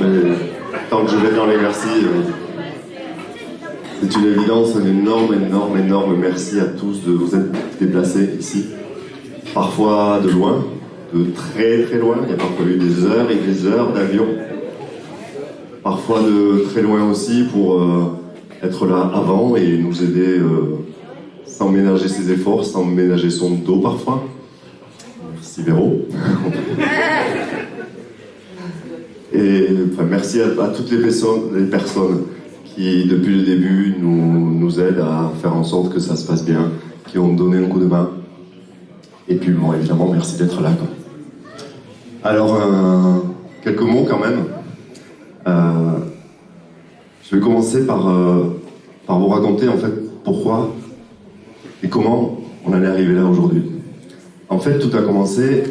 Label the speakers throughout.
Speaker 1: Mais tant que je vais dans les merci, c'est une évidence, un énorme merci à tous de vous être déplacés ici. Parfois de loin, de très loin, il y a parfois eu des heures et des heures d'avion. Parfois de très loin aussi pour être là avant et nous aider sans ménager ses efforts, sans ménager son dos parfois. Merci Véro. Et enfin, merci à toutes les personnes qui, depuis le début, nous aident à faire en sorte que ça se passe bien, qui ont donné un coup de main. Et puis, bon, évidemment, merci d'être là, quoi. Alors, quelques mots quand même. Je vais commencer par vous raconter, en fait, pourquoi et comment on en est arrivé là aujourd'hui. En fait, tout a commencé,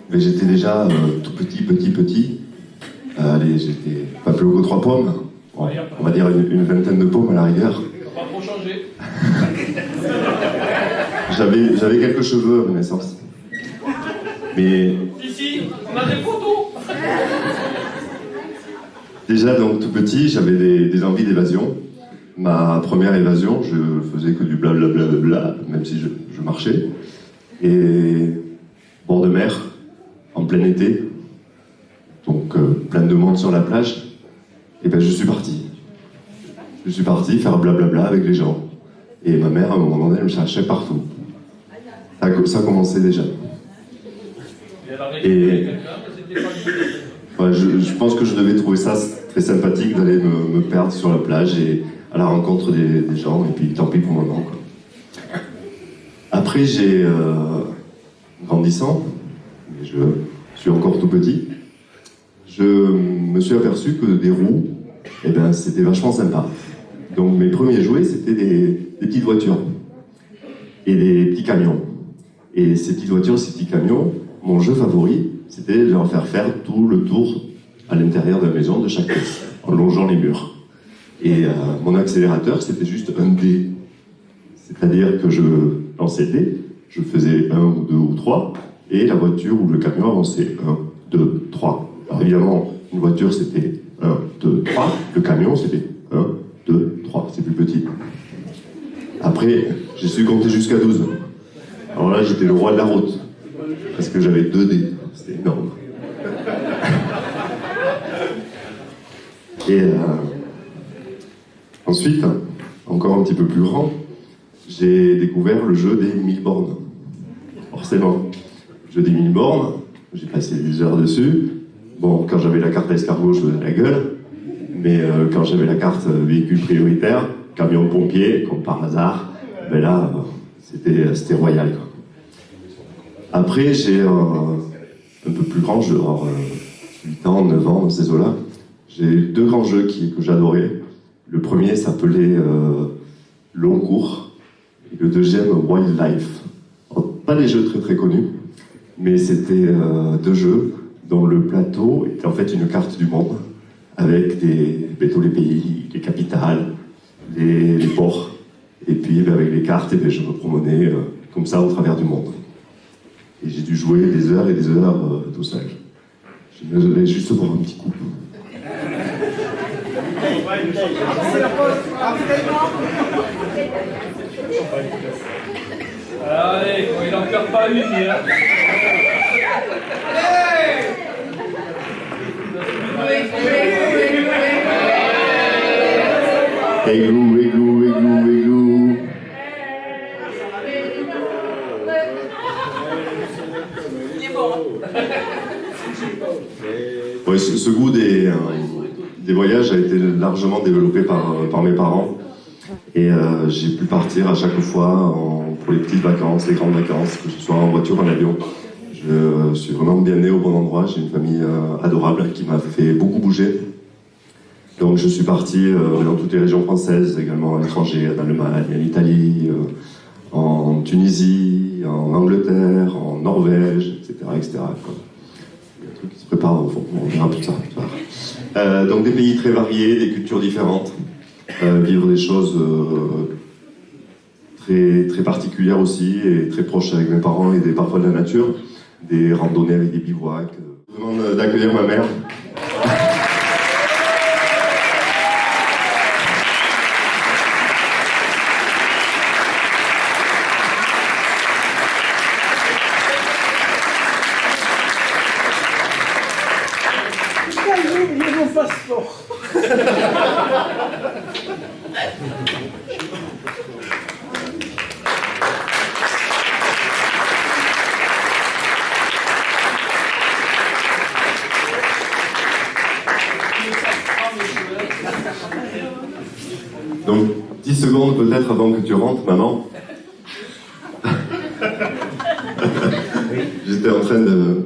Speaker 1: mais j'étais déjà tout petit. Allez, j'étais pas plus haut que 3 pommes. Ouais, on va dire une vingtaine de pommes à la rigueur.
Speaker 2: Pas trop changé.
Speaker 1: J'avais quelques cheveux à ma naissance. Mais...
Speaker 2: Ici, on a des photos.
Speaker 1: Déjà, donc tout petit, j'avais des envies d'évasion. Ma première évasion, je faisais que du blablabla, même si je marchais. Et bord de mer, en plein été, donc plein de monde sur la plage, et ben je suis parti. Je suis parti faire blablabla avec les gens. Et ma mère, à un moment donné, elle me cherchait partout. Ça a commencé déjà. Et ouais, je pense que je devais trouver ça très sympathique d'aller me perdre sur la plage et à la rencontre des gens, et puis tant pis pour le moment, quoi. Après, grandissant, mais je suis encore tout petit, je me suis aperçu que des roues, eh ben, c'était vachement sympa. Donc mes premiers jouets, c'était des petites voitures et des petits camions. Et ces petites voitures, ces petits camions, mon jeu favori, c'était de leur faire tout le tour à l'intérieur de la maison, de chaque pièce, en longeant les murs. Et mon accélérateur, c'était juste un dé. C'est-à-dire que je lançais le dé, je faisais 1 ou 2 ou 3, et la voiture ou le camion avançait 1, 2, 3. Alors évidemment, une voiture c'était 1, 2, 3, le camion c'était 1, 2, 3, c'est plus petit. Après, j'ai su compter jusqu'à 12. Alors là, j'étais le roi de la route, parce que j'avais 2 dés, c'était énorme. Et ensuite, encore un petit peu plus grand, j'ai découvert le jeu des 1000 bornes. Forcément, le jeu des 1000 bornes, j'ai passé des heures dessus. Bon, quand j'avais la carte escargot, je faisais la gueule. Mais quand j'avais la carte véhicule prioritaire, camion pompier, comme par hasard, ben là, c'était royal, quoi. Après, j'ai un peu plus grand, genre 8 ans, 9 ans, dans ces eaux-là. J'ai 2 grands jeux que j'adorais. Le premier s'appelait Long Cours, et le deuxième Wildlife. Alors, pas des jeux très connus, mais c'était 2 jeux dont le plateau était en fait une carte du monde, avec tous les pays, les capitales, les ports. Et puis avec les cartes, je me promenais comme ça au travers du monde. Et j'ai dû jouer des heures et des heures tout seul. Je vais juste boire un petit coup.
Speaker 2: Allez, il n'en perd pas une, hein.
Speaker 1: Églou.
Speaker 3: Il est bon.
Speaker 1: Ouais, ce goût des voyages a été largement développé par mes parents. Et j'ai pu partir à chaque fois pour les petites vacances, les grandes vacances, que ce soit en voiture ou en avion. Je suis vraiment bien né au bon endroit. J'ai une famille adorable qui m'a fait beaucoup bouger. Donc je suis parti dans toutes les régions françaises, également à l'étranger, en Allemagne, en Italie, en Tunisie, en Angleterre, en Norvège, etc. quoi. Il y a un truc qui se prépare au fond, on verra plus tard. Donc des pays très variés, des cultures différentes, vivre des choses très particulières aussi, et très proches avec mes parents et parfois de la nature, des randonnées avec des bivouacs. Je vous demande d'accueillir ma mère.
Speaker 3: fasse sport.
Speaker 1: Donc, 10 secondes peut-être avant que tu rentres, maman. J'étais en train de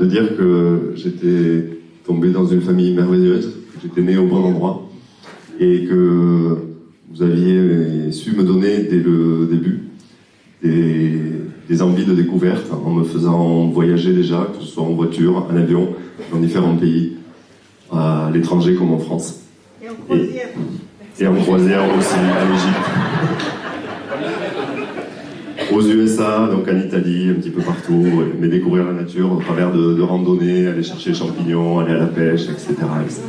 Speaker 1: dire que j'étais tombé dans une famille merveilleuse, que j'étais né au bon endroit, et que vous aviez su me donner dès le début des envies de découverte en me faisant voyager déjà, que ce soit en voiture, en avion, dans différents pays, à l'étranger comme en France.
Speaker 4: Et en croisière.
Speaker 1: Et en croisière aussi, en Égypte. Aux USA, donc en Italie, un petit peu partout, mais découvrir la nature au travers de randonnées, aller chercher les champignons, aller à la pêche, etc. etc.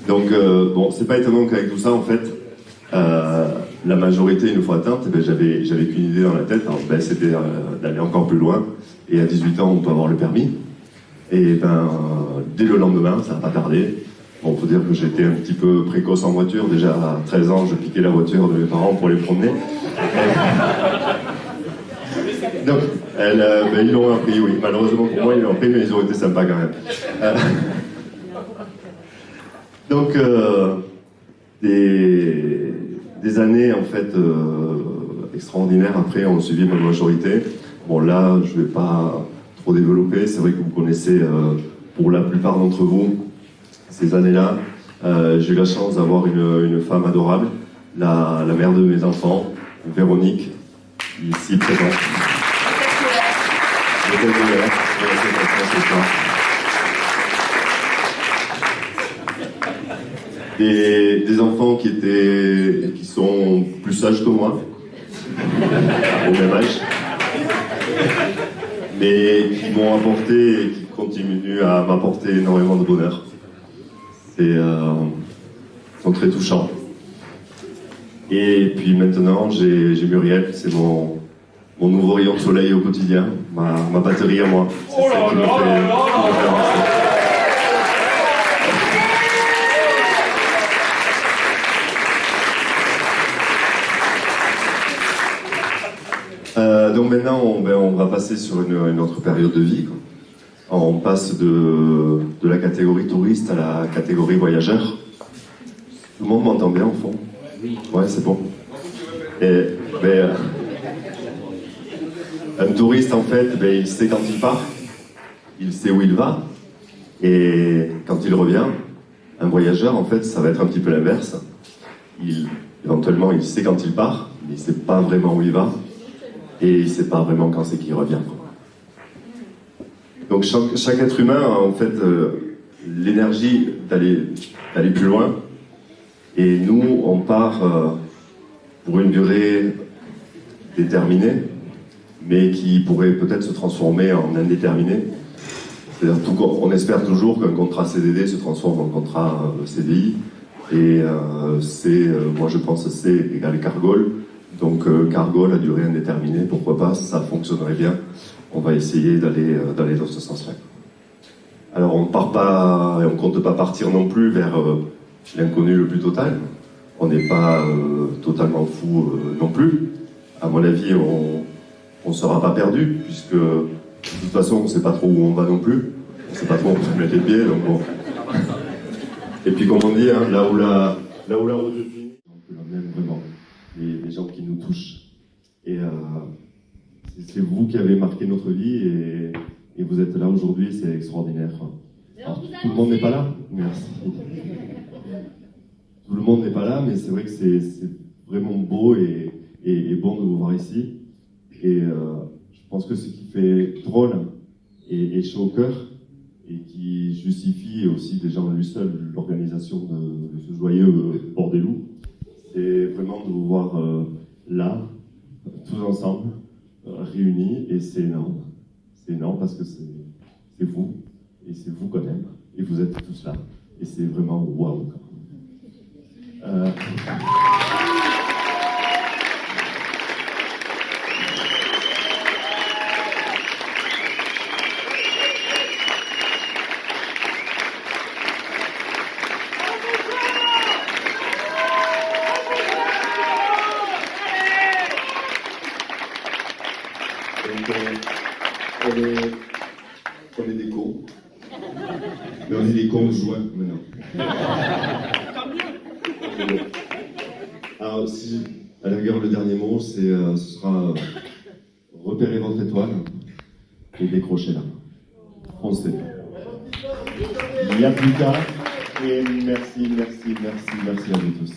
Speaker 1: Donc, bon, c'est pas étonnant qu'avec tout ça, en fait, la majorité, une fois atteinte, j'avais qu'une idée dans la tête, alors, c'était d'aller encore plus loin. Et à 18 ans, on peut avoir le permis. Et dès le lendemain, ça n'a pas tardé. On peut dire que j'étais un petit peu précoce en voiture. Déjà à 13 ans, je piquais la voiture de mes parents pour les promener. Donc, ils l'ont appris, oui. Malheureusement pour moi, ils l'ont appris, mais ils ont été sympas quand même. Donc, des années en fait extraordinaires après ont suivi ma majorité. Bon, là, je ne vais pas trop développer. C'est vrai que vous connaissez, pour la plupart d'entre vous, ces années-là. J'ai eu la chance d'avoir une femme adorable, la mère de mes enfants, Véronique, ici présente. Des enfants qui sont plus sages que moi, au même âge, mais qui m'ont apporté et qui continuent à m'apporter énormément de bonheur. Ils sont très touchants. Et puis maintenant, j'ai Muriel, c'est mon nouveau rayon de soleil au quotidien, ma batterie à moi. C'est
Speaker 2: Oh
Speaker 1: celle
Speaker 2: là
Speaker 1: qui me
Speaker 2: là
Speaker 1: fait-
Speaker 2: là là
Speaker 1: qui me fait avancer. Donc maintenant, on va passer sur une autre période de vie, quoi. On passe de la catégorie touriste à la catégorie voyageur. Tout le monde m'entend bien au fond? Oui. Ouais, c'est bon. Et, un touriste, en fait, il sait quand il part, il sait où il va, et quand il revient, un voyageur, en fait, ça va être un petit peu l'inverse. Éventuellement, il sait quand il part, mais il ne sait pas vraiment où il va, et il ne sait pas vraiment quand c'est qu'il revient. Donc chaque être humain a en fait l'énergie d'aller plus loin, et nous, on part pour une durée déterminée, mais qui pourrait peut-être se transformer en indéterminé. C'est-à-dire on espère toujours qu'un contrat CDD se transforme en contrat CDI, et moi je pense que C égale Cargol, donc Cargol à durée indéterminée, pourquoi pas, ça fonctionnerait bien. On va essayer d'aller dans ce sens-là. Alors on ne part pas, et on ne compte pas partir non plus vers l'inconnu le plus total. On n'est pas totalement fou non plus. À mon avis, on ne sera pas perdu, puisque de toute façon, on ne sait pas trop où on va non plus. On ne sait pas trop où on peut mettre les pieds, donc bon. Et puis comme on dit, hein, là où la route finit, on peut l'emmener vraiment. Les gens qui nous touchent. Et c'est vous qui avez marqué notre vie, et vous êtes là aujourd'hui, c'est extraordinaire. Alors, tout le monde n'est pas là. Merci. Tout le monde n'est pas là, mais c'est vrai que c'est vraiment beau et bon de vous voir ici. Et je pense que ce qui fait drôle et chaud au cœur, et qui justifie aussi déjà en lui seul l'organisation de ce joyeux Bordelou, c'est vraiment de vous voir là, tous ensemble, réunis, et c'est énorme. C'est énorme parce que c'est vous, et c'est vous qu'on aime, et vous êtes tous là, et c'est vraiment waouh. On est des cons. Mais on est des cons joints maintenant. Alors, si, à la rigueur, le dernier mot, ce sera repérer votre étoile et décrocher-la. Foncez. Il y a plus tard. Et merci à vous tous.